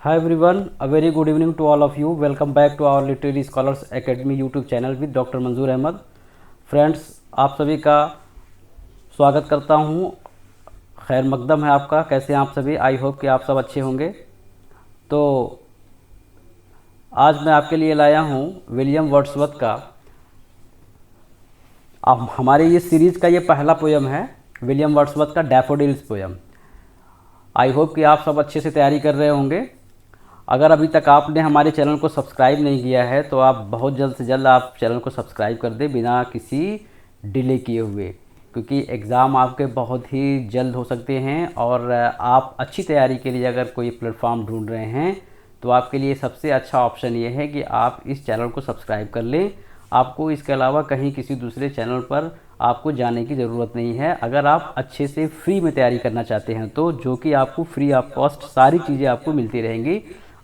Hi everyone, a very good evening to all of you. Welcome back to our Literary Scholars Academy YouTube channel with doctor मंजूर Ahmad. Friends, आप सभी का स्वागत करता हूं. खैर मकदम है आपका. कैसे हैं आप सभी? आई होप कि आप सब अच्छे होंगे. तो आज मैं आपके लिए लाया हूं विलियम वर्ड्सवर्थ का. अब हमारे ये सीरीज़ का ये पहला पोयम है, विलियम वर्ड्सवर्थ का डैफोडिल्स पोयम. आई होप कि आप सब अच्छे से तैयारी कर रहे होंगे. अगर अभी तक आपने हमारे चैनल को सब्सक्राइब नहीं किया है तो आप बहुत जल्द से जल्द आप चैनल को सब्सक्राइब कर दें बिना किसी डिले किए हुए, क्योंकि एग्ज़ाम आपके बहुत ही जल्द हो सकते हैं. और आप अच्छी तैयारी के लिए अगर कोई प्लेटफॉर्म ढूंढ रहे हैं तो आपके लिए सबसे अच्छा ऑप्शन ये है कि आप इस चैनल को सब्सक्राइब कर लें. आपको इसके अलावा कहीं किसी दूसरे चैनल पर आपको जाने की ज़रूरत नहीं है. अगर आप अच्छे से फ्री में तैयारी करना चाहते हैं तो जो कि आपको फ्री ऑफ कॉस्ट सारी चीज़ें आपको मिलती रहेंगी.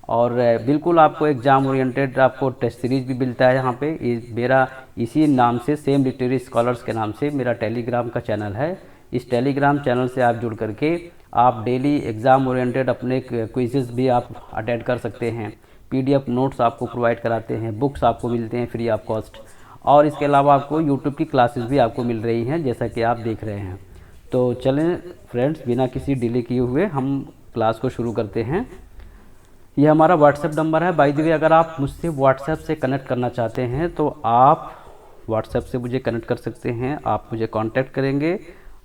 और बिल्कुल आपको एग्ज़ाम ओरिएंटेड आपको टेस्ट सीरीज़ भी मिलता है यहाँ पे. मेरा इसी नाम से, सेम लिटरेरी स्कॉलर्स के नाम से मेरा टेलीग्राम का चैनल है. इस टेलीग्राम चैनल से आप जुड़ करके आप डेली एग्ज़ाम ओरिएंटेड अपने क्विज़ेस भी आप अटेंड कर सकते हैं. पीडीएफ नोट्स आपको प्रोवाइड कराते हैं, बुक्स आपको मिलते हैं फ्री ऑफ कॉस्ट. और इसके अलावा आपको यूट्यूब की क्लासेस भी आपको मिल रही हैं, जैसा कि आप देख रहे हैं. तो चलें फ्रेंड्स, बिना किसी डिले किए हुए हम क्लास को शुरू करते हैं. ये हमारा व्हाट्सएप नंबर है. बाय द वे, अगर आप मुझसे व्हाट्सएप से कनेक्ट करना चाहते हैं तो आप व्हाट्सएप से मुझे कनेक्ट कर सकते हैं. आप मुझे कांटेक्ट करेंगे,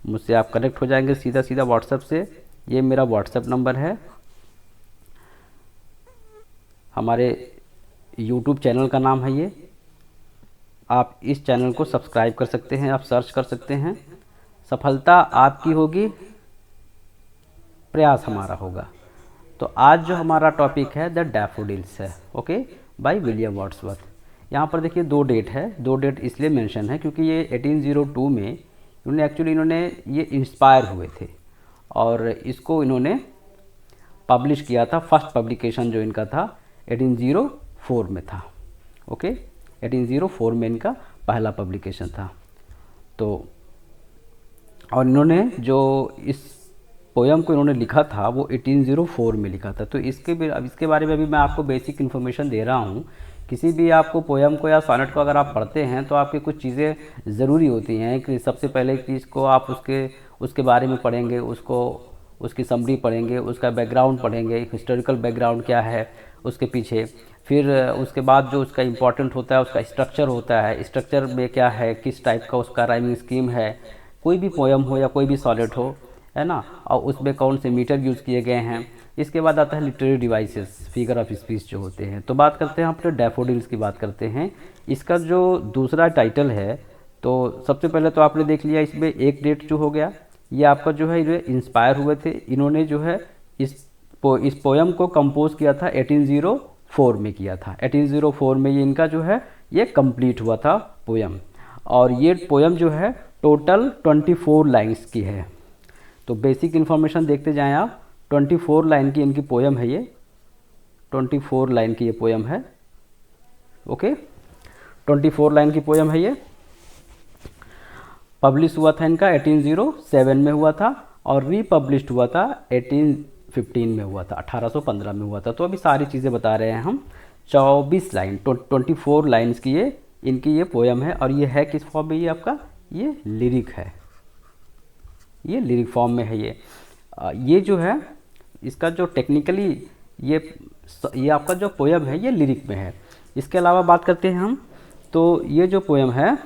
मुझसे आप कनेक्ट हो जाएंगे सीधा सीधा व्हाट्सएप से. ये मेरा व्हाट्सएप नंबर है. हमारे यूट्यूब चैनल का नाम है ये. आप इस चैनल को सब्सक्राइब कर सकते हैं, आप सर्च कर सकते हैं. सफलता आपकी होगी, प्रयास हमारा होगा. तो आज जो हमारा टॉपिक है द डैफोडिल्स है, ओके, बाय विलियम वर्ड्सवर्थ. यहाँ पर देखिए दो डेट है. दो डेट इसलिए मेंशन है क्योंकि ये 1802 में इन्होंने ये इंस्पायर हुए थे और इसको इन्होंने पब्लिश किया था. फर्स्ट पब्लिकेशन जो इनका था 1804 में था. ओके, 1804 में इनका पहला पब्लिकेशन था. तो और इन्होंने जो इस पोयम को इन्होंने लिखा था वो 1804 में लिखा था. तो इसके बारे में भी मैं आपको बेसिक इन्फॉर्मेशन दे रहा हूँ. किसी भी आपको पोयम को या सोनेट को अगर आप पढ़ते हैं तो आपकी कुछ चीज़ें ज़रूरी होती हैं. कि सबसे पहले चीज़ को आप उसके बारे में पढ़ेंगे, उसकी समरी पढ़ेंगे, उसका बैकग्राउंड पढ़ेंगे, हिस्टोरिकल बैकग्राउंड क्या है उसके पीछे. फिर उसके बाद जो उसका इम्पॉर्टेंट होता है उसका स्ट्रक्चर होता है. स्ट्रक्चर में क्या है, किस टाइप का उसका राइमिंग स्कीम है, कोई भी पोयम हो या कोई भी सॉनेट हो, है ना, और उसमें कौन से मीटर यूज़ किए गए हैं. इसके बाद आता है literary devices, figure of speech जो होते हैं. तो बात करते हैं अपने डैफोडिल्स की बात करते हैं. इसका जो दूसरा टाइटल है, तो सबसे पहले तो आपने देख लिया इसमें एक डेट जो हो गया, ये आपका जो है ये इंस्पायर हुए थे. इन्होंने जो है इस पोयम को कंपोज किया था 1804 में किया था. 1804 में ये इनका जो है ये कंप्लीट हुआ था पोयम. और ये पोयम जो है टोटल 24 लाइन्स की है. तो बेसिक इन्फॉर्मेशन देखते जाएं आप. 24 लाइन की इनकी पोयम है ये. 24 लाइन की ये पोयम है. ओके, 24 लाइन की पोयम है ये. पब्लिश हुआ था इनका 1807 में हुआ था और रीपब्लिश्ड हुआ था 1815 में हुआ था, 1815 में हुआ था. तो अभी सारी चीज़ें बता रहे हैं हम. 24 लाइन, 24 लाइन्स की ये इनकी ये पोयम है. और ये है किस फॉर्म में, ये आपका ये लिरिक है, ये लिरिक फॉर्म में है. ये जो है इसका जो टेक्निकली ये आपका जो पोयम है ये लिरिक में है. इसके अलावा बात करते हैं हम, तो ये जो पोयम है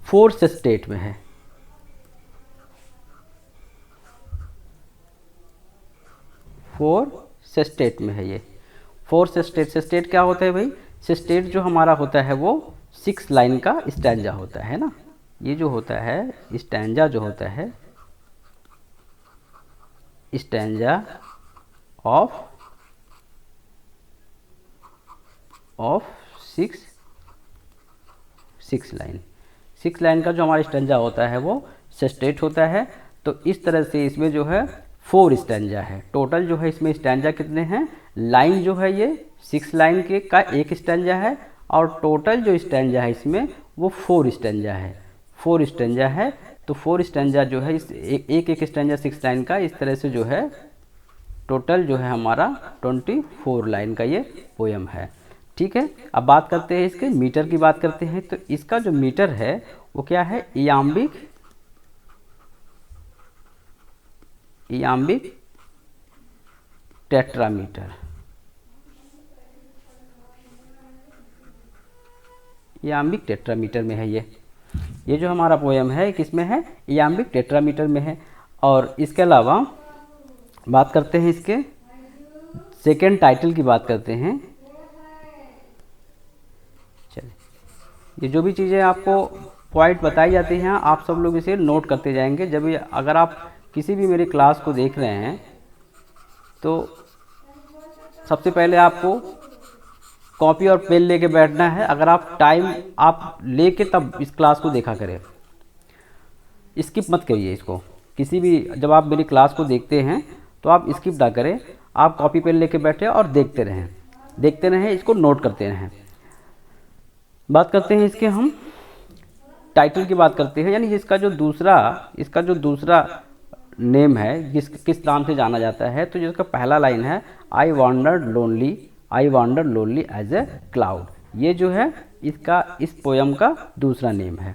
4 सेस्टेट में है. 4 सेस्टेट में है ये. 4 सेस्टेट. सेस्टेट क्या होता है भाई? सेस्टेट जो हमारा होता है वो 6 लाइन का स्टैंजा होता है ना. ये जो होता है स्टैंजा जो होता है, स्टैंजा ऑफ 6 लाइन. 6 लाइन का जो हमारा स्टैंजा होता है वो सेस्टेट होता है. तो इस तरह से इसमें जो है 4 स्टैंजा है. टोटल जो है इसमें स्टैंजा कितने हैं? लाइन जो है ये 6 लाइन के का एक स्टैंजा है और टोटल जो स्टैंजा है इसमें वो 4 स्टैंजा है. 4 स्टैंजा है. तो 4 स्टैंजा जो है इस एक स्टैंजा 6 लाइन का इस तरह से जो है टोटल जो है हमारा 24 लाइन का ये पोयम है। ठीक है, अब बात करते हैं इसके मीटर की बात करते हैं। तो इसका जो मीटर है वो क्या है, इयाम्बिक टेट्रामीटर। इयाम्बिक टेट्रामीटर में है ये जो हमारा पोयम है किसमें है, इयाम्बिक टेट्रामीटर में है। और इसके अलावा बात करते हैं इसके सेकेंड टाइटल की बात करते हैं। चलिए, ये जो भी चीज़ें आपको पॉइंट बताई जाती हैं आप सब लोग इसे नोट करते जाएंगे। जब अगर आप किसी भी मेरी क्लास को देख रहे हैं तो सबसे पहले आपको कॉपी और पेन लेके बैठना है। अगर आप टाइम आप लेके तब इस क्लास को देखा करें, स्किप मत करिए इसको। किसी भी जब आप मेरी क्लास को देखते हैं तो आप स्किप ना करें, आप कॉपी पेन लेके बैठे और देखते रहें, इसको नोट करते रहें। बात करते हैं इसके हम टाइटल की बात करते हैं, यानी इसका जो दूसरा नेम है किस नाम से जाना जाता है। तो जिसका पहला लाइन है I wandered lonely as a cloud, ये जो है इसका इस पोयम का दूसरा नेम है।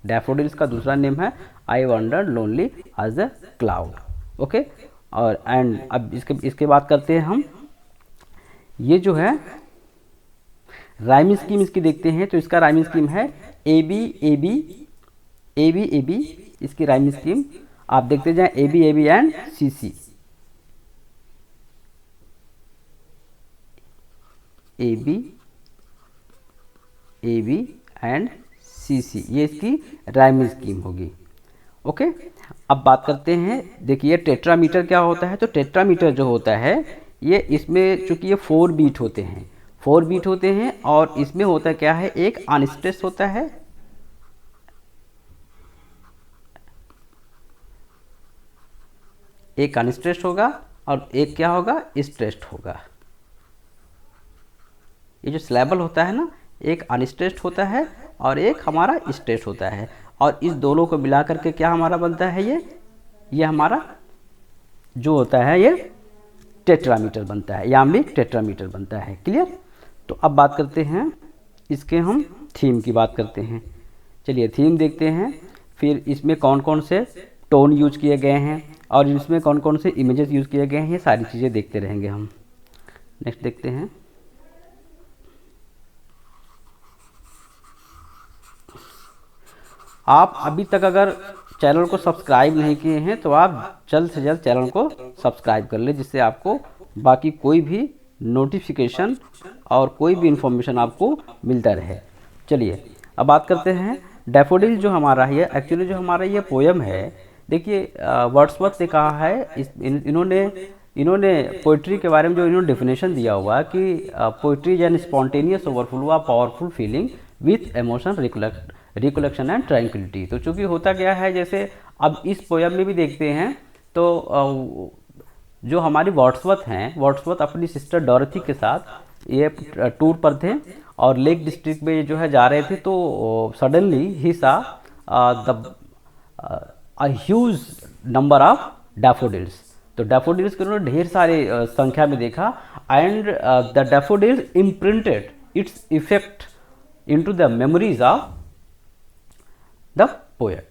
डैफोडिल्स का दूसरा नेम है I wandered lonely as a cloud. Okay, और एंड अब इसके बात करते हैं हम। ये जो है राइमिंग स्कीम इसकी देखते हैं। तो इसका राइमिंग स्कीम है ए बी ए बी, इसकी राइमिंग स्कीम आप देखते जाएं, A B and C C, A B and C C, ये इसकी राइमिंग स्कीम होगी। ओके, अब बात करते हैं, देखिए टेट्रामीटर क्या होता है। तो टेट्रामीटर जो होता है ये इसमें चूंकि ये 4 बीट होते हैं और इसमें होता क्या है, एक अनस्ट्रेस्ड होता है, एक अनस्ट्रेस्ड होगा और एक क्या होगा, स्ट्रेस्ड होगा। ये जो सिलेबल होता है ना, एक अनस्ट्रेस्ड होता है और एक हमारा स्ट्रेस्ड होता है, और इस दोनों को मिला करके क्या हमारा बनता है, ये हमारा जो होता है ये टेट्रामीटर बनता है, इयाम्बिक टेट्रामीटर बनता है। क्लियर। तो अब बात करते हैं इसके हम थीम की बात करते हैं। चलिए थीम देखते हैं, फिर इसमें कौन कौन से टोन यूज किए गए हैं और इसमें कौन कौन से इमेजेस यूज किए गए हैं, ये सारी चीज़ें देखते रहेंगे हम। नेक्स्ट देखते हैं, आप अभी तक अगर चैनल को सब्सक्राइब नहीं किए हैं तो आप जल्द से जल्द चैनल को सब्सक्राइब कर लें, जिससे आपको बाकी कोई भी नोटिफिकेशन और कोई भी इंफॉर्मेशन आपको मिलता रहे। चलिए अब बात करते हैं डैफोडिल जो हमारा है, एक्चुअली जो हमारा ये पोयम है, देखिए वर्ड्सवर्थ ने कहा है, इन्होंने पोइट्री के बारे में जो इन्होंने डेफिनेशन दिया हुआ कि poetry is an spontaneous overflow of powerful feeling with emotion recollection and tranquillity. तो चूंकि होता क्या है, जैसे अब इस पोयम में भी देखते हैं तो जो हमारी वर्ड्सवर्थ अपनी सिस्टर डॉरथी के साथ ये टूर पर थे और लेक डिस्ट्रिक्ट में जो है जा रहे थे, तो सडनली ही सा the huge number of daffodils. तो डैफोडिल्स के उन्होंने ढेर सारे संख्या में देखा, and the daffodils imprinted its effect into the memories of the poet.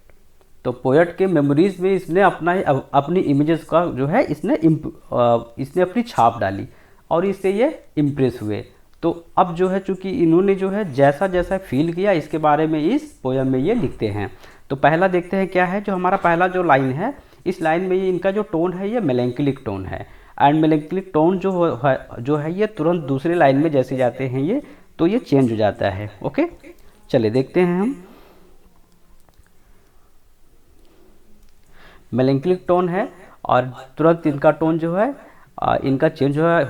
तो पोएट के मेमोरीज में इसने अपनी इमेजेस का जो है इसने अपनी छाप डाली और इससे ये इम्प्रेस हुए। तो अब जो है चूंकि इन्होंने जो है जैसा जैसा फील किया इसके बारे में इस पोयम में ये लिखते हैं। तो पहला देखते हैं क्या है, जो हमारा पहला जो लाइन है, इस लाइन में ये इनका जो टोन है ये मेलेंकलिक टोन है, एंड मेलेंकलिक टोन जो है ये तुरंत दूसरे लाइन में जैसे जाते हैं ये, तो ये चेंज हो जाता है। ओके, चलिए देखते हैं हम। मेलेंकलिक टोन है और तुरंत इनका टोन जो है इनका चेंज जो है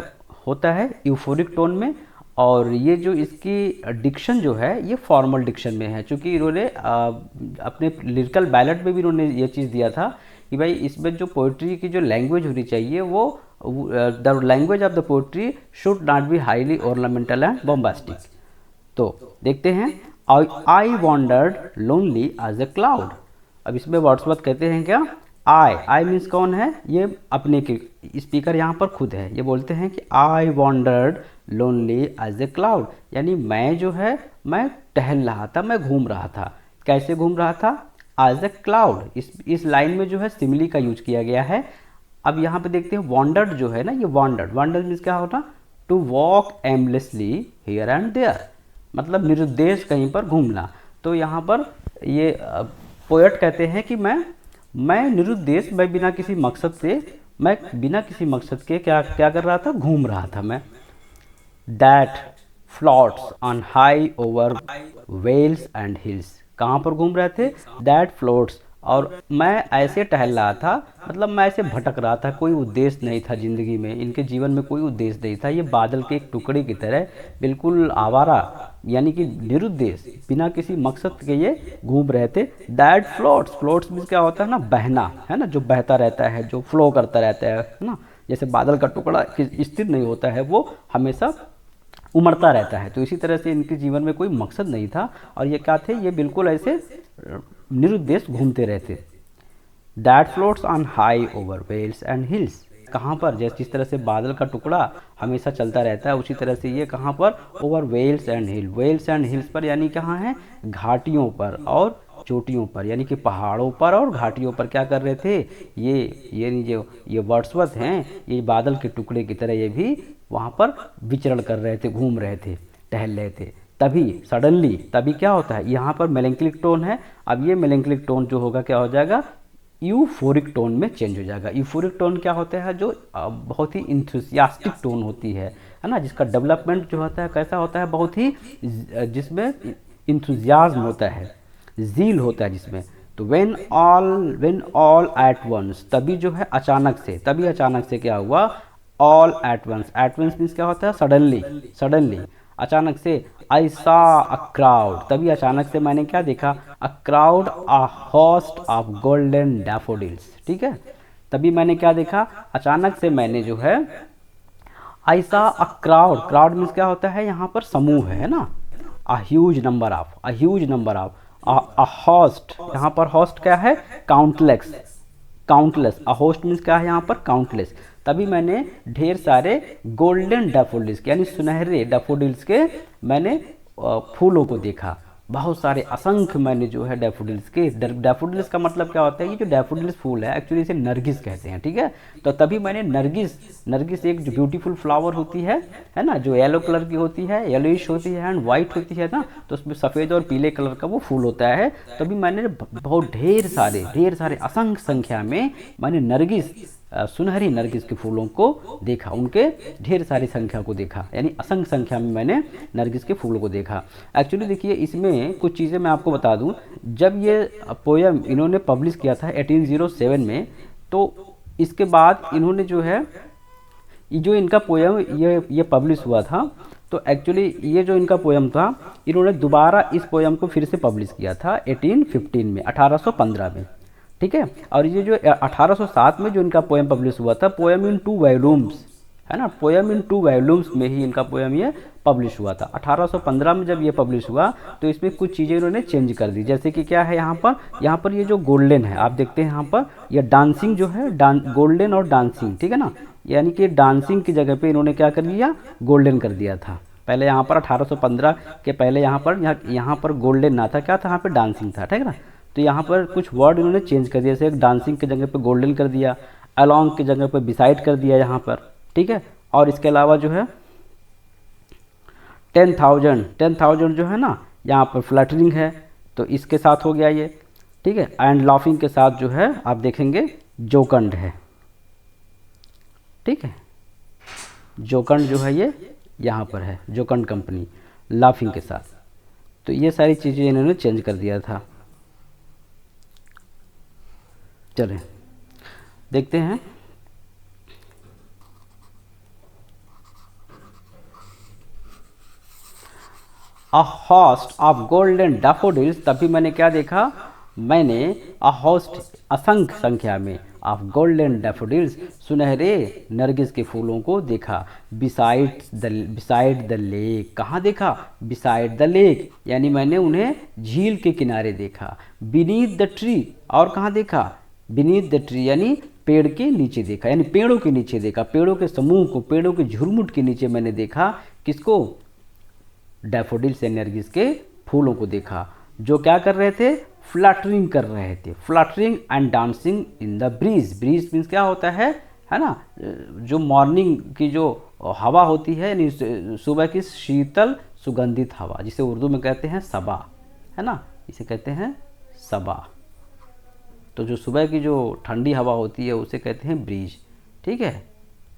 होता है यूफोरिक टोन में, और ये जो इसकी डिक्शन जो है ये फॉर्मल डिक्शन में है, क्योंकि इन्होंने अपने लिरिकल बैलेट में भी इन्होंने ये चीज़ दिया था कि भाई इसमें जो पोइट्री की जो लैंग्वेज होनी चाहिए वो the language of the poetry should not be highly ornamental and bombastic. तो देखते हैं, I wandered lonely as a cloud. अब इसमें वर्ड्सवर्थ कहते हैं क्या, आई मीन्स कौन है, ये अपने के स्पीकर यहाँ पर खुद है। ये बोलते हैं कि I wandered lonely as a cloud, यानी मैं जो है मैं टहल रहा था, मैं घूम रहा था। कैसे घूम रहा था, एज ए क्लाउड। इस लाइन में जो है सिमिली का यूज किया गया है। अब यहाँ पे देखते हैं वॉन्डर्ड जो है ना, ये वॉन्डर्ड मीन्स क्या होता, to walk aimlessly here and there, मतलब निरुद्देश कहीं पर घूमना। तो यहाँ पर ये पोएट कहते हैं कि मैं निरुद्देश, मैं बिना किसी मकसद के क्या क्या कर रहा था, घूम रहा था मैं। That floats on high over vales and hills, कहाँ पर घूम रहे थे, दैट फ्लोट्स, और मैं ऐसे टहल रहा था, मतलब मैं ऐसे भटक रहा था, कोई उद्देश्य नहीं था ज़िंदगी में, इनके जीवन में कोई उद्देश्य नहीं था। ये बादल के एक टुकड़े की तरह बिल्कुल आवारा, यानी कि निरुद्देश, बिना किसी मकसद के ये घूम रहे थे। दैट फ्लोट्स मीन्स क्या होता है ना, बहना, है ना, जो बहता रहता है, जो फ्लो करता रहता है ना, जैसे बादल का टुकड़ा स्थिर नहीं होता है, वो हमेशा उमड़ता रहता है। तो इसी तरह से इनके जीवन में कोई मकसद नहीं था, और ये क्या थे, ये बिल्कुल ऐसे निरुद्देश घूमते रहते। That floats on high over vales and hills, कहाँ पर, जैसे जिस तरह से बादल का टुकड़ा हमेशा चलता रहता है, उसी तरह से ये कहाँ पर, ओवर वेल्स एंड हिल्स पर, यानी कहाँ है, घाटियों पर और चोटियों पर, यानी कि पहाड़ों पर और घाटियों पर क्या कर रहे थे, ये वर्ड्सवर्थ हैं, ये बादल के टुकड़े की तरह ये भी वहाँ पर विचरण कर रहे थे, घूम रहे थे, टहल रहे थे। तभी सडनली, तभी क्या होता है, यहाँ पर मेलेंक्लिक टोन है। अब ये मेलेंक्लिक टोन जो होगा क्या हो जाएगा, यूफोरिक टोन में चेंज हो जाएगा। यूफोरिक टोन क्या होता है, जो बहुत ही इंथुसियास्टिक टोन होती है ना, जिसका डेवलपमेंट जो होता है कैसा होता है, बहुत ही, जिसमें इंथुजियाज्म होता है, ज़ील होता है जिसमें। तो व्हेन ऑल एट वंस, तभी जो है अचानक से क्या हुआ, ऑल एट वंस मीन्स क्या होता है, सडनली, अचानक से। आई सॉ अ क्राउड, तभी अचानक से मैंने क्या देखा, अ crowd, a host of golden daffodils, ठीक है। तभी मैंने क्या देखा, अचानक से मैंने जो है, आई सॉ अ क्राउड मीन्स क्या होता है, यहाँ पर समूह है ना, a huge number of, a host, यहाँ पर होस्ट क्या है, काउंटलेस, अ होस्ट मीन्स क्या है यहाँ पर, काउंटलेस। तभी मैंने ढेर सारे गोल्डन डैफोडिल्स यानी सुनहरे डैफोडिल्स के मैंने फूलों को देखा, बहुत सारे असंख्य मैंने जो है डैफोडिल्स का मतलब क्या होता है, ये जो डैफोडिल्स फूल है एक्चुअली इसे नरगिस कहते हैं, ठीक है। तो तभी मैंने नरगिस एक जो ब्यूटीफुल फ्लावर होती है ना, जो येलो कलर की होती है, येलोइश होती है एंड वाइट होती है ना, तो उसमें सफ़ेद और पीले कलर का वो फूल होता है। तभी मैंने बहुत ढेर सारे असंख्य संख्या में मैंने सुनहरी नरगिस के फूलों को देखा, उनके ढेर सारी संख्या को देखा, यानी असंख्य संख्या में मैंने नरगिस के फूलों को देखा। एक्चुअली देखिए, इसमें कुछ चीज़ें मैं आपको बता दूं, जब ये पोयम इन्होंने पब्लिश किया था 1807 में, तो इसके बाद इन्होंने जो है, जो इनका पोयम ये पब्लिश हुआ था, तो एक्चुअली ये जो इनका पोयम था, इन्होंने दोबारा इस पोयम को फिर से पब्लिश किया था 1815 में, 1815 में, ठीक है। और ये जो 1807 में जो इनका पोएम पब्लिश हुआ था, पोएम इन 2 वॉल्यूम्स, है ना, पोएम इन 2 वॉल्यूम्स में ही इनका पोएम ये पब्लिश हुआ था। 1815 में जब ये पब्लिश हुआ तो इसमें कुछ चीज़ें इन्होंने चेंज कर दी, जैसे कि क्या है, यहाँ पर ये जो गोल्डन है, आप देखते हैं यहाँ पर ये डांसिंग जो है, गोल्डन और डांसिंग, ठीक है ना, यानी कि डांसिंग की जगह पे इन्होंने क्या कर दिया, गोल्डन कर दिया था। पहले यहाँ पर 1815 के पहले यहाँ पर गोल्डन ना था, क्या था, यहाँ पर डांसिंग था, ठीक है ना। तो यहाँ पर कुछ वर्ड इन्होंने चेंज कर दिया, जैसे एक डांसिंग की जगह पे गोल्डन कर दिया, अलॉन्ग की जगह पे बिसाइड कर दिया यहाँ पर, ठीक है। और इसके अलावा जो है 10,000 जो है ना, यहाँ पर फ्लटरिंग है, तो इसके साथ हो गया ये, ठीक है। एंड लाफिंग के साथ जो है आप देखेंगे जोकंड है, ठीक है। जोकंड जो है ये यहाँ पर है, जोकंड कंपनी, लाफिंग के साथ। तो ये सारी चीज़ें इन्होंने चेंज कर दिया था। चलें देखते हैं। अ होस्ट ऑफ गोल्डन डैफोडिल्स, तभी मैंने क्या देखा, मैंने अ होस्ट असंख्य संख्या में ऑफ गोल्डन डैफोडिल्स सुनहरे नरगिस के फूलों को देखा। बिसाइड द लेक, कहाँ देखा, बिसाइड द लेक, यानी मैंने उन्हें झील के किनारे देखा। बीनीथ द ट्री, और कहाँ देखा, बीनीथ द ट्री यानी पेड़ के नीचे देखा, यानी पेड़ों के नीचे देखा, पेड़ों के समूह को, पेड़ों के झुरमुट के नीचे मैंने देखा किसको, डैफोडिल्स या नरगिस के फूलों को देखा, जो क्या कर रहे थे, फ्लटरिंग कर रहे थे, fluttering and dancing in the breeze. Breeze means क्या होता है ना, जो मॉर्निंग की जो हवा होती है, यानी सुबह की शीतल सुगंधित हवा, जिसे उर्दू में कहते हैं सबा, है ना, इसे कहते हैं सबा। तो जो सुबह की जो ठंडी हवा होती है उसे कहते हैं ब्रीज, ठीक है।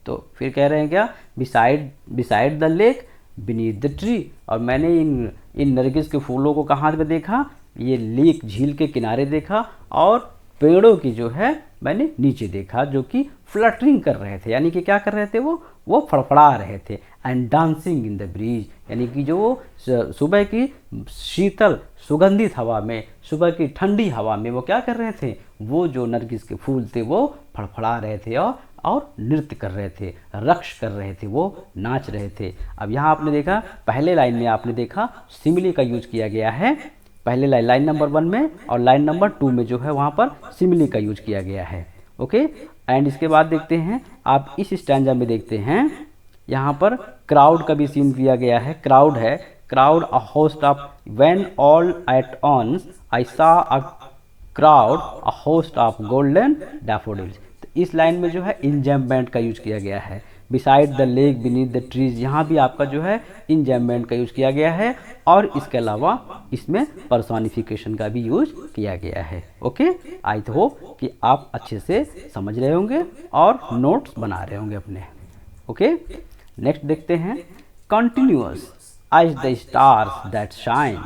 तो फिर कह रहे हैं क्या, beside the lake beneath the tree. और मैंने इन नरगिस के फूलों को कहाँ पे देखा, ये लेक, झील के किनारे देखा, और पेड़ों की जो है मैंने नीचे देखा, जो कि फ्लटरिंग कर रहे थे, यानी कि क्या कर रहे थे, वो फड़फड़ा रहे थे। And dancing in the bridge, यानी कि जो सुबह की शीतल सुगंधित हवा में, सुबह की ठंडी हवा में वो क्या कर रहे थे, वो जो नरगिस के फूल थे वो फड़फड़ा रहे थे और नृत्य कर रहे थे, रक्ष कर रहे थे, वो नाच रहे थे। अब यहाँ आपने देखा, पहले लाइन में आपने देखा सिमिली का यूज किया गया है, पहले लाइन नंबर 1 में, और लाइन नंबर 2 में जो है वहाँ पर सिमिली का यूज किया गया है, ओके। एंड इसके बाद देखते हैं, आप इस स्टैंजा में देखते हैं, यहाँ पर क्राउड का भी सीन दिया गया है। क्राउड है, crowd a host of, when all at once I saw a crowd a host of golden daffodils. तो इस लाइन में जो है इंजैम्पमेंट का यूज किया गया है। Beside the lake beneath the trees, यहाँ भी आपका जो है इंजैम्पमेंट का यूज किया गया है, और इसके अलावा इसमें पर्सोनिफिकेशन का भी यूज किया गया है, ओके। आई होप कि आप अच्छे से समझ रहे होंगे और नोट्स बना रहे होंगे अपने, ओके। नेक्स्ट देखते हैं, continuous as the stars that shine.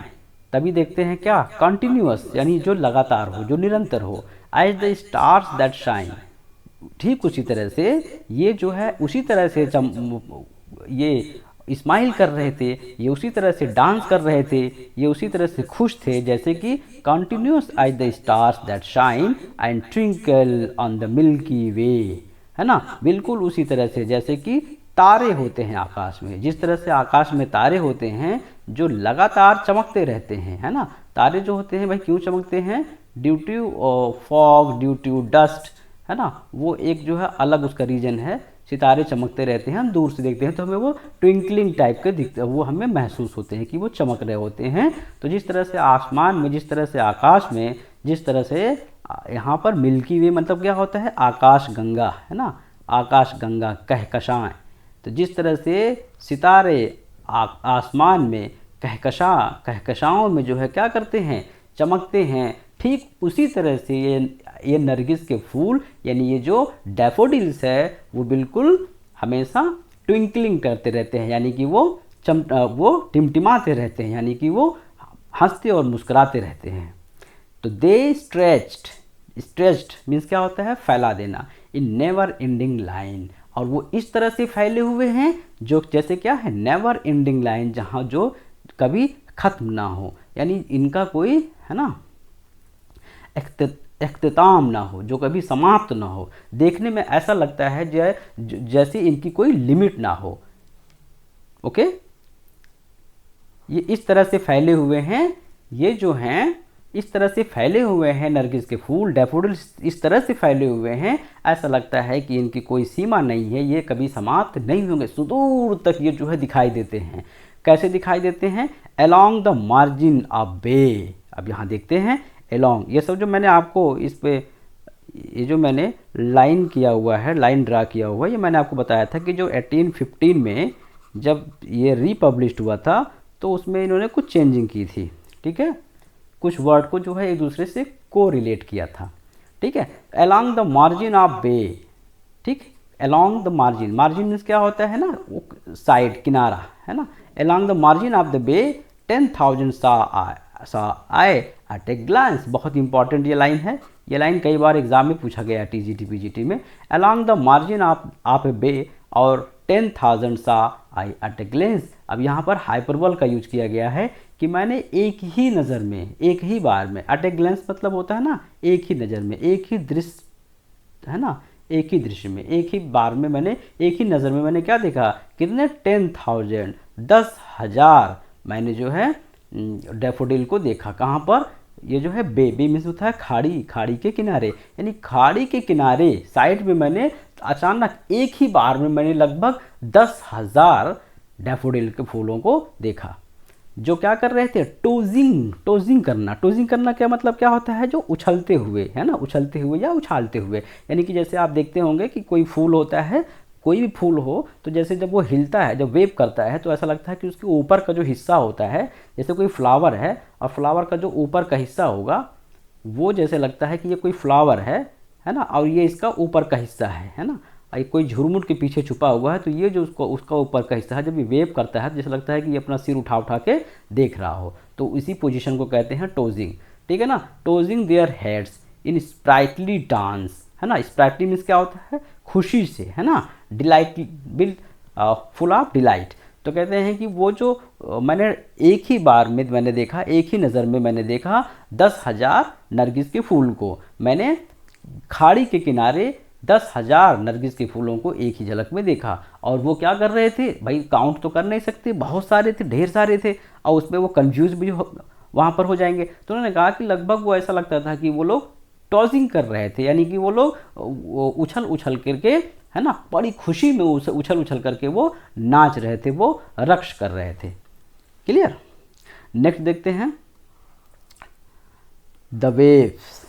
तभी देखते हैं क्या, कंटिन्यूअस यानी जो लगातार हो, जो निरंतर हो, as the stars that shine, ठीक उसी तरह से ये जो है उसी तरह से ये स्माइल कर रहे थे, ये उसी तरह से डांस कर रहे थे, ये उसी तरह से खुश थे, जैसे कि continuous as the stars that shine and twinkle on the milky way, है ना, बिल्कुल उसी तरह से जैसे कि तारे होते हैं आकाश में, जिस तरह से आकाश में तारे होते हैं जो लगातार चमकते रहते हैं, है ना। तारे जो होते हैं भाई क्यों चमकते हैं, due to fog, due to dust, है ना, वो एक जो है अलग उसका रीजन है। सितारे चमकते रहते हैं, हम दूर से देखते हैं तो हमें वो ट्विंकलिंग टाइप के दिखते हैं, वो हमें महसूस होते हैं कि वो चमक रहे होते हैं। तो जिस तरह से आसमान में, जिस तरह से आकाश में, जिस तरह से यहाँ पर मिल्की वे मतलब क्या होता है, आकाश गंगा, है ना, आकाश गंगा कहकशाएँ। तो जिस तरह से सितारे आसमान में कहकशाओं में जो है क्या करते हैं, चमकते हैं, ठीक उसी तरह से ये नरगिस के फूल यानी ये जो डैफोडिल्स है वो बिल्कुल हमेशा ट्विंकलिंग करते रहते हैं, यानी कि वो टिमटिमाते रहते हैं, यानी कि वो हंसते और मुस्कुराते रहते हैं। तो दे स्ट्रेच्ड मीन्स क्या होता है, फैला देना, इन नेवर एंडिंग लाइन, और वो इस तरह से फैले हुए हैं जो जैसे क्या है, नेवर एंडिंग लाइन, जहाँ जो कभी खत्म ना हो, यानी इनका कोई, है ना, इख्तिताम ना हो, जो कभी समाप्त ना हो। देखने में ऐसा लगता है जैसे इनकी कोई लिमिट ना हो, ओके। ये इस तरह से फैले हुए हैं, ये जो हैं इस तरह से फैले हुए हैं नरगिस के फूल, डैफोडिल्स इस तरह से फैले हुए हैं, ऐसा लगता है कि इनकी कोई सीमा नहीं है, ये कभी समाप्त नहीं होंगे, सुदूर तक ये जो है दिखाई देते हैं। कैसे दिखाई देते हैं, अलोंग द मार्जिन ऑफ बे। अब यहाँ देखते हैं अलोंग, ये सब जो मैंने आपको इस पे ये जो मैंने लाइन किया हुआ है, लाइन ड्रा किया हुआ है, ये मैंने आपको बताया था कि जो 1815 में जब ये रीपब्लिश्ड हुआ था तो उसमें इन्होंने कुछ चेंजिंग की थी, ठीक है, कुछ वर्ड को जो है एक दूसरे से को रिलेट किया था, ठीक है। Along the margin of bay, ठीक, along the margin, margin means क्या होता है ना, साइड, किनारा, है ना। Along the margin of the bay 10,000 saw I at a glance, बहुत इंपॉर्टेंट ये लाइन है, ये लाइन कई बार एग्जाम में पूछा गया TGT PGT में। along the margin of a bay और 10,000 saw I at a glance। अब यहाँ पर हाइपरबोल का यूज किया गया है कि मैंने एक ही नज़र में, एक ही बार में, at a glance मतलब होता है ना एक ही नज़र में, एक ही दृश्य, है ना, एक ही दृश्य में, एक ही बार में मैंने, एक ही नज़र में मैंने क्या देखा, कितने 10,000 10,000 मैंने जो है डैफोडिल को देखा, कहाँ पर, ये जो है बे मीन्स होता है खाड़ी, खाड़ी के किनारे, यानी खाड़ी के किनारे साइड में मैंने अचानक एक ही बार में मैंने लगभग 10,000 डैफोडिल के फूलों को देखा, जो क्या कर रहे थे, टोजिंग करना। टोजिंग करना क्या मतलब क्या होता है, जो उछलते हुए, है ना, उछलते हुए या उछालते हुए। यानी कि जैसे आप देखते होंगे कि कोई फूल होता है, कोई भी फूल हो, तो जैसे जब वो हिलता है, जब वेव करता है, तो ऐसा लगता है कि उसके ऊपर का जो हिस्सा होता है, जैसे कोई फ्लावर है और फ्लावर का जो ऊपर का हिस्सा होगा वो जैसे लगता है कि ये कोई फ्लावर है ना, और ये इसका ऊपर का हिस्सा है ना, और कोई झुरमुट के पीछे छुपा हुआ है, तो ये जो उसका ऊपर का हिस्सा है, जब ये वेव करता है तो जैसे लगता है कि ये अपना सिर उठा उठा के देख रहा हो, तो इसी पोजीशन को कहते हैं टोजिंग। ठीक है ना, tossing their heads in sprightly dance, है ना। स्प्राइटली मीन्स क्या होता है, खुशी से, है ना, delight, bill full of delight. तो कहते हैं कि वो जो मैंने एक ही बार में मैंने देखा, एक ही नज़र में मैंने देखा 10,000 नरगिस के फूल को। मैंने खाड़ी के किनारे 10,000 नरगिस के फूलों को एक ही झलक में देखा। और वो क्या कर रहे थे भाई, काउंट तो कर नहीं सकते, बहुत सारे थे, ढेर सारे थे, और उसमें वो कंफ्यूज भी वहाँ पर हो जाएंगे। तो उन्होंने कहा कि लगभग वो ऐसा लगता था कि वो लोग टॉसिंग कर रहे थे, यानी कि वो लोग उछल उछल करके, है ना, बड़ी खुशी में उछल उछल करके वो नाच रहे थे, वो रक्श कर रहे थे। क्लियर। नेक्स्ट देखते हैं द वेव्स।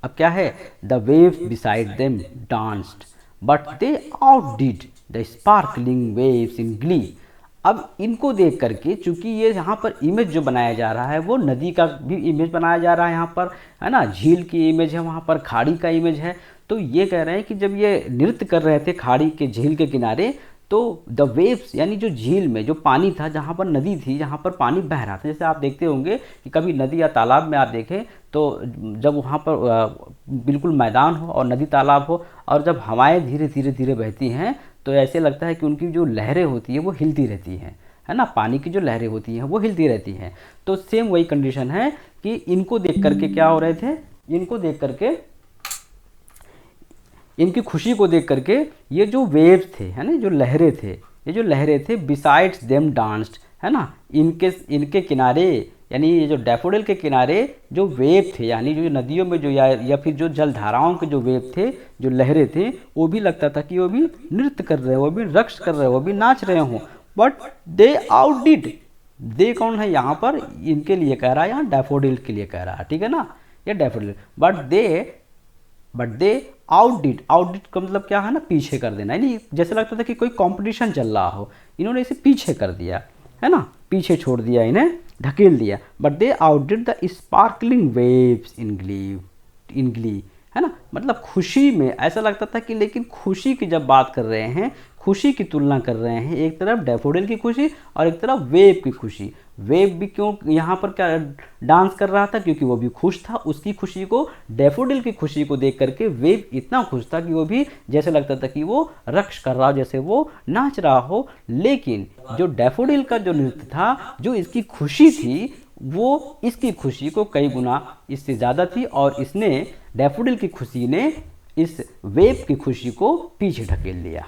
अब क्या है, the waves beside them danced but they outdid the sparkling waves in glee. अब इनको देख करके, चूंकि ये यहाँ पर इमेज जो बनाया जा रहा है वो नदी का भी इमेज बनाया जा रहा है यहाँ पर, है ना, झील की इमेज है, वहाँ पर खाड़ी का इमेज है। तो ये कह रहे हैं कि जब ये नृत्य कर रहे थे खाड़ी के झील के किनारे, तो द वेव्स यानी जो झील में जो पानी था, जहाँ पर नदी थी, जहाँ पर पानी बह रहा था, जैसे आप देखते होंगे कि कभी नदी या तालाब में आप देखें तो जब वहाँ पर बिल्कुल मैदान हो और नदी तालाब हो, और जब हवाएं धीरे धीरे धीरे बहती हैं, तो ऐसे लगता है कि उनकी जो लहरें होती है वो हिलती रहती हैं, है ना, पानी की जो लहरें होती हैं वो हिलती रहती हैं। तो सेम वही कंडीशन है कि इनको देख करके क्या हो रहे थे, इनको देख करके, इनकी खुशी को देख करके ये जो वेव्स थे, है ना, जो लहरें थे, ये जो लहरें थे, बिसाइड्स देम डांस्ड, है ना, इनके किनारे, यानी ये जो डैफोडिल के किनारे जो वेव थे, यानी जो नदियों में जो या फिर जो जल धाराओं के जो वेव थे, जो लहरें थे, वो भी लगता था कि वो भी नृत्य कर रहे हैं, वो भी रक्स कर रहे हैं, वो भी नाच रहे हों। बट दे आउटडिड, दे कौन है यहाँ पर, इनके लिए कह रहा है, यहाँ डैफोडिल के लिए कह रहा है, ठीक है ना, ये डैफोडिल। बट दे आउटडिड का मतलब क्या है ना, पीछे कर देना, यानी जैसे लगता था कि कोई कंपटीशन चल रहा हो, इन्होंने इसे पीछे कर दिया, है ना, पीछे छोड़ दिया, इन्हें ढकेल दिया। But they outdid the sparkling waves in glee, है ना, मतलब खुशी में ऐसा लगता था कि, लेकिन खुशी की जब बात कर रहे हैं, खुशी की तुलना कर रहे हैं, एक तरफ डैफोडिल की खुशी और एक तरफ वेव की खुशी। वेव भी क्यों यहाँ पर क्या डांस कर रहा था, क्योंकि वो भी खुश था, उसकी खुशी को, डैफोडिल की खुशी को देख करके वेव इतना खुश था कि वो भी जैसे लगता था कि वो रक्स कर रहा हो, जैसे वो नाच रहा हो। लेकिन जो डैफोडिल का जो नृत्य था, जो इसकी खुशी थी, वो इसकी खुशी को कई गुना इससे ज़्यादा थी, और इसने, डैफोडिल की खुशी ने इस वेव की खुशी को पीछे ढकेल दिया,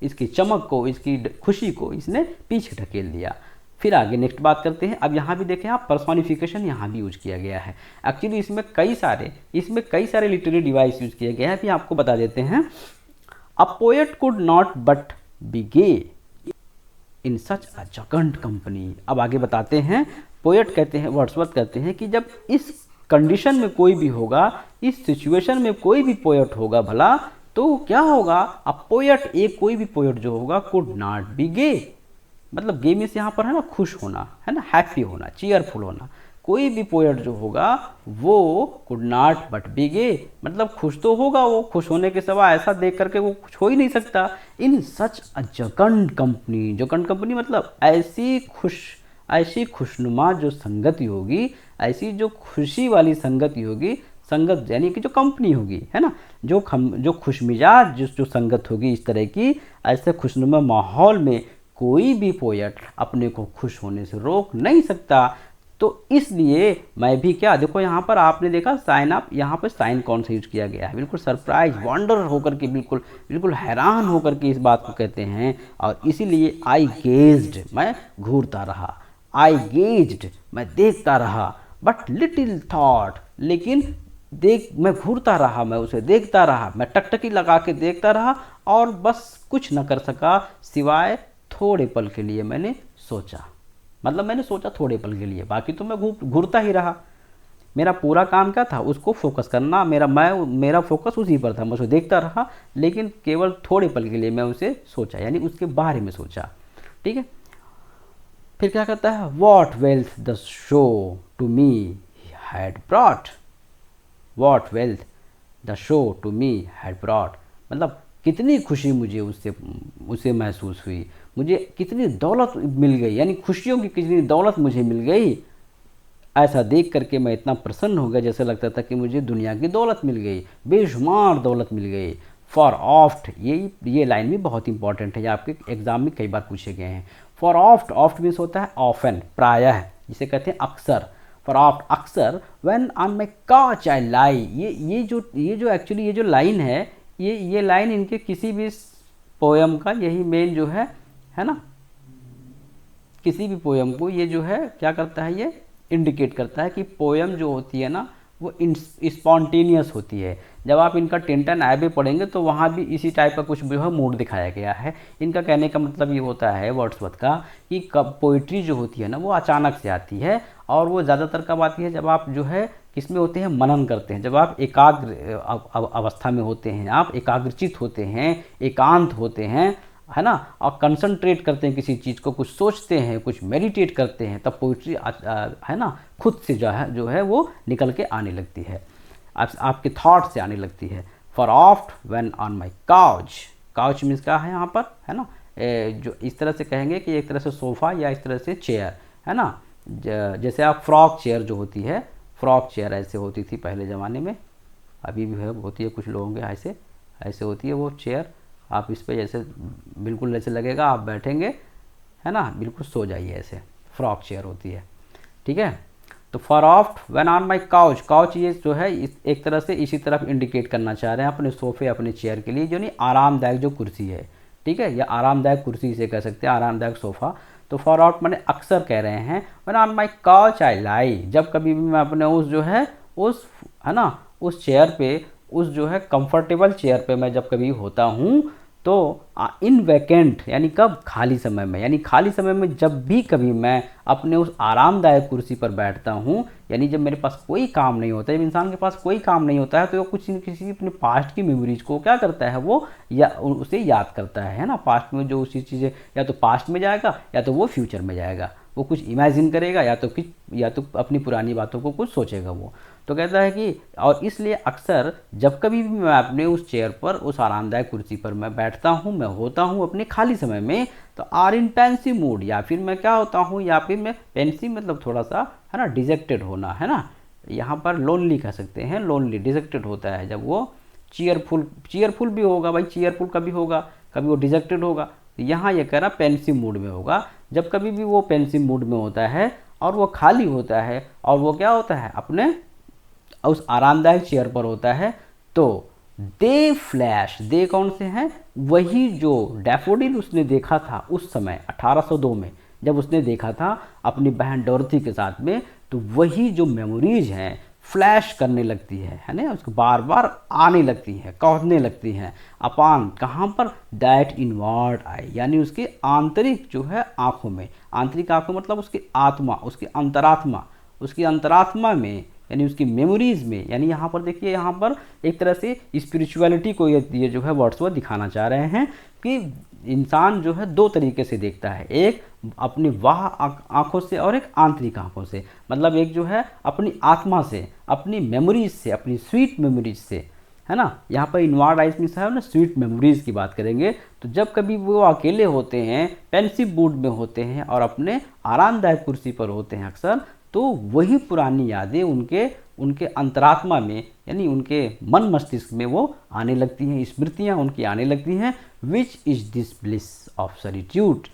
इसकी चमक को, इसकी खुशी को इसने पीछे ढकेल दिया। फिर आगे नेक्स्ट बात करते हैं। अब यहाँ भी देखें आप, पर्सोनिफिकेशन यहाँ भी यूज किया गया है। एक्चुअली इसमें कई सारे लिटरेरी डिवाइस यूज किया गया है, भी आपको बता देते हैं। A poet could not but be gay in such a jocund company. अब आगे बताते हैं, पोएट कहते हैं, वर्ड्सवर्थ कहते हैं कि जब इस कंडीशन में कोई भी होगा, इस सिचुएशन में कोई भी पोएट होगा भला, तो क्या होगा, अ पोएट, एक कोई भी पोएट जो होगा, कुड नॉट बी गे, मतलब गे मीन्स यहाँ पर है ना खुश होना, है ना, हैप्पी होना, चीयरफुल होना। कोई भी पोएट जो होगा वो could not but be gay, मतलब खुश तो होगा, वो खुश होने के सिवा ऐसा देख करके वो कुछ हो ही नहीं सकता। इन such a jocund company, जगंट company मतलब ऐसी खुशनुमा जो संगति होगी, ऐसी जो खुशी वाली संगति होगी, संगत यानी कि जो कंपनी होगी, है ना, जो खुशमिजाज जो संगत होगी इस तरह की, ऐसे खुशनुमा माहौल में कोई भी पोएट अपने को खुश होने से रोक नहीं सकता। तो इसलिए मैं भी क्या, देखो यहाँ पर आपने देखा साइन अप, यहाँ पर साइन कौन सा यूज किया गया है, बिल्कुल सरप्राइज, वंडर होकर के, बिल्कुल हैरान होकर के इस बात को कहते हैं। और इसीलिए आई गेज्ड, मैं घूरता रहा, आई गेज्ड, मैं देखता रहा, बट लिटिल थॉट, लेकिन मैं घूरता रहा, मैं उसे देखता रहा, मैं टकटकी लगा के देखता रहा और बस कुछ न कर सका सिवाय थोड़े पल के लिए मैंने सोचा। मतलब मैंने सोचा थोड़े पल के लिए, बाकी तो मैं घूरता ही रहा। मेरा पूरा काम क्या था, उसको फोकस करना, मेरा फोकस उसी पर था, मैं उसे देखता रहा, लेकिन केवल थोड़े पल के लिए मैं उसे सोचा, यानी उसके बारे में सोचा। ठीक है, फिर क्या कहता है, what wealth the show to me had brought, what wealth the show to me had brought, मतलब कितनी खुशी मुझे उससे महसूस हुई, मुझे कितनी दौलत मिल गई, यानी खुशियों की कितनी दौलत मुझे मिल गई। ऐसा देख करके मैं इतना प्रसन्न हो गया, जैसे लगता था कि मुझे दुनिया की दौलत मिल गई, बेशुमार दौलत मिल गई। फॉर ऑफ्ट, ये लाइन भी बहुत इंपॉर्टेंट है, ये आपके एग्जाम में कई बार पूछे गए हैं। फॉर ऑफ्ट, ऑफ्ट मीन्स होता है ऑफन, प्रायः, जिसे कहते हैं अक्सर। फॉर ऑफ्ट, अक्सर, when on my couch I lie, ये जो एक्चुअली ये जो लाइन है, ये लाइन इनके किसी भी पोयम का यही मेन जो है ना, किसी भी पोयम को ये जो है क्या करता है, ये इंडिकेट करता है कि पोयम जो होती है ना वो स्पॉन्टेनियस होती है। जब आप इनका टिंटन एबे पढ़ेंगे तो वहाँ भी इसी टाइप का कुछ जो है मूड दिखाया गया है। इनका कहने का मतलब ये होता है वर्ड्सवर्थ का कि कब पोइट्री जो होती है ना वो अचानक से आती है, और वो ज़्यादातर कब आती है, जब आप जो है किसमें होते हैं, मनन करते हैं, जब आप एकाग्र अवस्था में होते हैं, आप एकाग्रचित होते हैं, एकांत होते हैं, है ना, और कंसंट्रेट करते हैं किसी चीज़ को, कुछ सोचते हैं, कुछ मेडिटेट करते हैं, तब पोइट्री है ना खुद से जो है वो निकल के आने लगती है, आपके थॉट से आने लगती है। For oft when on my couch, couch means क्या है यहाँ पर, है ना, जो इस तरह से कहेंगे कि एक तरह से सोफ़ा या इस तरह से चेयर, है ना, जैसे आप फ्रॉक चेयर जो होती है, फ्रॉक चेयर ऐसे होती थी पहले ज़माने में, अभी भी है, होती है कुछ लोगों के ऐसे होती है वो चेयर, आप इस पे जैसे बिल्कुल ऐसे लगेगा, आप बैठेंगे, है ना, बिल्कुल सो जाइए, ऐसे फ्रॉक चेयर होती है। ठीक है, तो for oft when on my couch, couch ये जो है एक तरह से इसी तरफ इंडिकेट करना चाह रहे हैं अपने सोफे, अपने चेयर के लिए, जो नहीं आरामदायक जो कुर्सी है, ठीक है, या आरामदायक कुर्सी इसे कह सकते हैं, आरामदायक सोफ़ा। तो फॉर ऑफ्ट मैंने अक्सर कह रहे हैं, when on my couch I lie, जब कभी भी मैं अपने उस जो है उस है ना उस चेयर पे, उस जो है कंफर्टेबल चेयर पे मैं जब कभी होता हूँ, तो इन वैकेंट यानी कब, खाली समय में, यानी खाली समय में जब भी कभी मैं अपने उस आरामदायक कुर्सी पर बैठता हूँ, यानी जब मेरे पास कोई काम नहीं होता, जब इंसान के पास कोई काम नहीं होता है, तो वो कुछ न किसी अपने पास्ट की मेमोरीज को क्या करता है, वो या उसे याद करता है ना, पास्ट में जो उसी चीज़ें, या तो पास्ट में जाएगा या तो वो फ्यूचर में जाएगा, वो कुछ इमेजिन करेगा या तो अपनी पुरानी बातों को कुछ सोचेगा वो। तो कहता है कि और इसलिए अक्सर जब कभी भी मैं अपने उस चेयर पर, उस आरामदायक कुर्सी पर मैं बैठता हूँ, मैं होता हूँ अपने खाली समय में, तो आर इन पेंसिव मूड, या फिर मैं क्या होता हूँ, या फिर मैं पेंसिव मतलब थोड़ा सा है ना डिजेक्टेड होना, है ना, यहाँ पर लोनली कह सकते हैं, लोनली डिजेक्टेड होता है जब वो चीयरफुल भी होगा भाई, चीयरफुल कभी होगा, कभी वो डिजेक्टेड होगा, यहाँ ये कह रहा पेंसिव मूड में होगा। जब कभी भी वो पेंसिव मूड में होता है और वो खाली होता है और वो क्या होता है अपने उस आरामदायक चेयर पर होता है, तो दे फ्लैश, दे कौन से हैं, वही जो डैफोडिल उसने देखा था उस समय 1802 में जब उसने देखा था अपनी बहन डोरथी के साथ में, तो वही जो मेमोरीज हैं फ्लैश करने लगती है ना, उसको बार बार आने लगती हैं, कौंधने लगती हैं अपान कहाँ पर, दैट इनवर्ड आई, यानी उसके आंतरिक जो है आँखों में, आंतरिक आँखों मतलब उसकी आत्मा, उसकी अंतरात्मा में, यानी उसकी मेमोरीज में, यानी यहाँ पर देखिए, यहाँ पर एक तरह से स्पिरिचुअलिटी को ये जो है वर्ड्सवर्थ दिखाना चाह रहे हैं कि इंसान जो है दो तरीके से देखता है, एक अपनी वाह आँखों से और एक आंतरिक आँखों से, मतलब एक जो है अपनी आत्मा से, अपनी मेमोरीज से, अपनी स्वीट मेमोरीज से, है ना, यहाँ पर इनवर्ड आइज मीन्स है ना स्वीट मेमोरीज की बात करेंगे। तो जब कभी वो अकेले होते हैं, पेंसिव मूड में होते हैं और अपने आरामदायक कुर्सी पर होते हैं अक्सर, तो वही पुरानी यादें उनके अंतरात्मा में, यानी उनके मन मस्तिष्क में वो आने लगती हैं, स्मृतियाँ उनकी आने लगती हैं। Which is this bliss of solitude,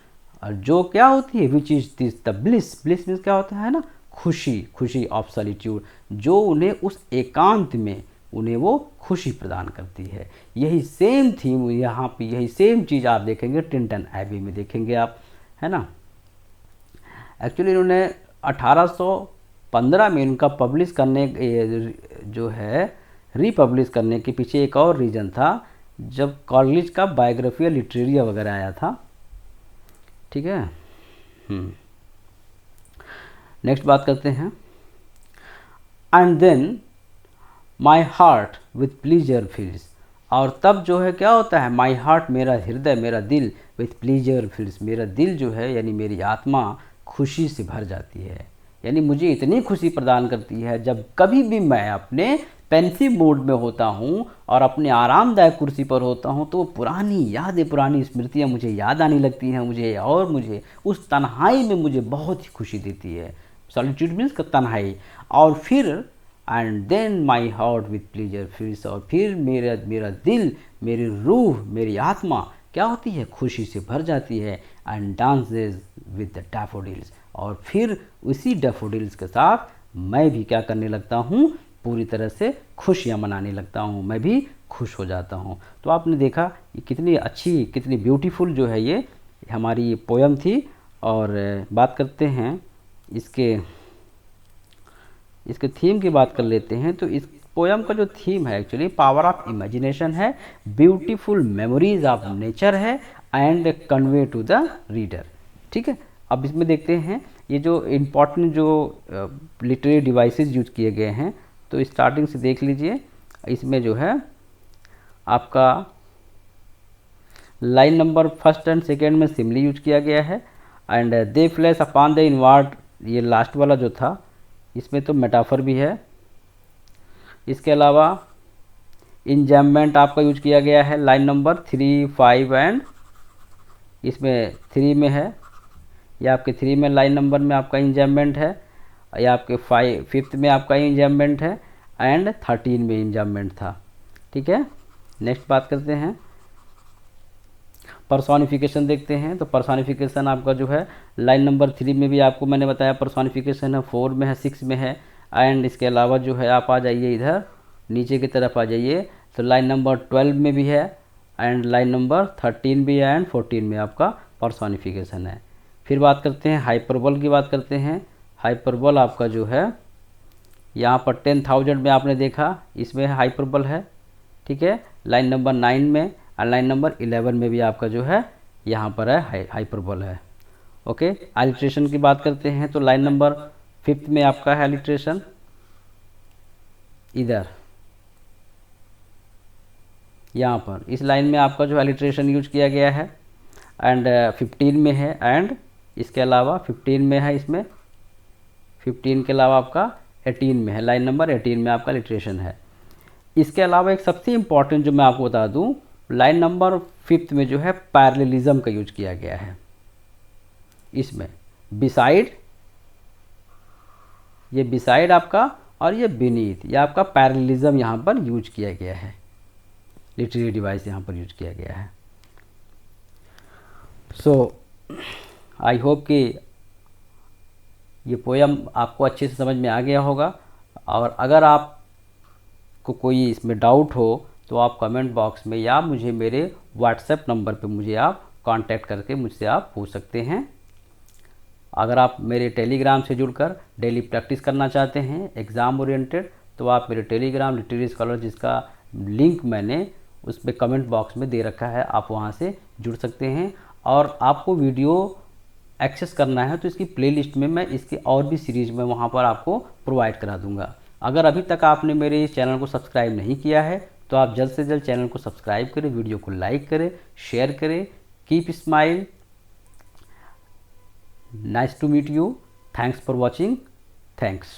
और जो क्या होती है, which is this the bliss, bliss means क्या होता है ना, खुशी ऑफ सॉलिट्यूड, जो उन्हें उस एकांत में उन्हें वो खुशी प्रदान करती है। यही सेम थीम यहाँ पे, यही सेम चीज़ आप देखेंगे टिंटन एबी में देखेंगे आप, है ना। एक्चुअली इन्होंने 15 में इनका पब्लिश करने जो है रीपब्लिश करने के पीछे एक और रीज़न था, जब कॉलेज का बायोग्राफी लिटरेरिया वगैरह आया था। ठीक है। नेक्स्ट बात करते हैं। And then my heart with pleasure fills, और तब जो है क्या होता है, माई हार्ट मेरा हृदय, मेरा दिल, विथ प्लीजर फिल्स, मेरा दिल जो है यानी मेरी आत्मा खुशी से भर जाती है। यानी मुझे इतनी खुशी प्रदान करती है जब कभी भी मैं अपने पेंसिव मूड में होता हूँ और अपने आरामदायक कुर्सी पर होता हूँ, तो पुरानी यादें, पुरानी स्मृतियाँ मुझे याद आने लगती हैं मुझे उस तन्हाई में मुझे बहुत ही खुशी देती है। सॉलिट्यूड मीन्स का तन्हाई। और फिर and then my heart with pleasure fills, और फिर मेरा दिल, मेरी रूह, मेरी आत्मा क्या होती है, खुशी से भर जाती है। And dances with the daffodils, और फिर उसी डैफोडिल्स के साथ मैं भी क्या करने लगता हूँ, पूरी तरह से खुशियाँ मनाने लगता हूँ, मैं भी खुश हो जाता हूँ। तो आपने देखा ये कितनी अच्छी, कितनी ब्यूटीफुल जो है ये हमारी पोयम थी। और बात करते हैं इसके थीम की बात कर लेते हैं। तो इस पोयम का जो थीम है एक्चुअली पावर ऑफ इमेजिनेशन है, ब्यूटीफुल मेमोरीज ऑफ नेचर है, and convey to the reader. ठीक है। अब इसमें देखते हैं ये जो इम्पॉर्टेंट जो लिटरेरी डिवाइसेस यूज किए गए हैं, तो स्टार्टिंग से देख लीजिए। इसमें जो है आपका line number first and second में सिमली यूज किया गया है, and they flash upon the inward, ये लास्ट वाला जो था इसमें तो मेटाफर भी है। इसके अलावा इंजैममेंट आपका यूज किया गया है लाइन नंबर 3, 5 एंड इसमें 3 में है, या आपके 3 में लाइन नंबर में आपका इंजैममेंट है, या आपके 5th में आपका इंजैममेंट है, एंड 13 में इंजैममेंट था। ठीक है। नेक्स्ट बात करते हैं, पर्सोनिफिकेशन देखते हैं। तो पर्सोनिफिकेशन आपका जो है लाइन नंबर 3 में भी आपको मैंने बताया पर्सोनिफिकेशन है, 4 में है, 6 में है, एंड इसके अलावा जो है आप आ जाइए इधर नीचे की तरफ आ जाइए, तो लाइन नंबर 12 में भी है, एंड लाइन नंबर 13 भी है, एंड 14 में आपका पर्सोनिफिकेशन है। फिर बात करते हैं हाइपरबोल की बात करते हैं। हाइपरबोल आपका जो है यहाँ पर 10,000 में आपने देखा, इसमें हाइपरबोल है। ठीक है। लाइन नंबर 9 में और लाइन नंबर 11 में भी आपका जो है यहाँ पर है हाइपरबोल है। ओके। एलिट्रेशन की बात करते हैं, तो लाइन नंबर 5 में आपका है एलिट्रेशन, इधर यहाँ पर इस लाइन में आपका जो एलिट्रेशन यूज किया गया है, एंड 15 में है, एंड इसके अलावा 15 में है, इसमें 15 के अलावा आपका 18 में है, लाइन नंबर 18 में आपका एलिट्रेशन है। इसके अलावा एक सबसे इम्पॉर्टेंट जो मैं आपको बता दूं, लाइन नंबर 5 में जो है पैरेललिज्म का यूज किया गया है। इसमें बिसाइड, ये बिसाइड आपका, और ये बीनीथ, ये आपका पैरेललिज्म यहाँ पर यूज किया गया है, लिटरेरी डिवाइस यहाँ पर यूज किया गया है। सो आई होप कि ये पोयम आपको अच्छे से समझ में आ गया होगा, और अगर आपको कोई इसमें डाउट हो तो आप कमेंट बॉक्स में या मुझे मेरे व्हाट्सएप नंबर पे मुझे आप कांटेक्ट करके मुझसे आप पूछ सकते हैं। अगर आप मेरे टेलीग्राम से जुड़कर डेली प्रैक्टिस करना चाहते हैं एग्ज़ाम ओरिएंटेड, तो आप मेरे टेलीग्राम लिटरेरी स्कॉलर, जिसका लिंक मैंने उस पर कमेंट बॉक्स में दे रखा है, आप वहाँ से जुड़ सकते हैं। और आपको वीडियो एक्सेस करना है तो इसकी प्लेलिस्ट में मैं इसके और भी सीरीज़ में वहाँ पर आपको प्रोवाइड करा दूँगा। अगर अभी तक आपने मेरे इस चैनल को सब्सक्राइब नहीं किया है तो आप जल्द से जल्द चैनल को सब्सक्राइब करें, वीडियो को लाइक करें, शेयर करें। Keep smile. Nice to meet you. Thanks for watching. Thanks.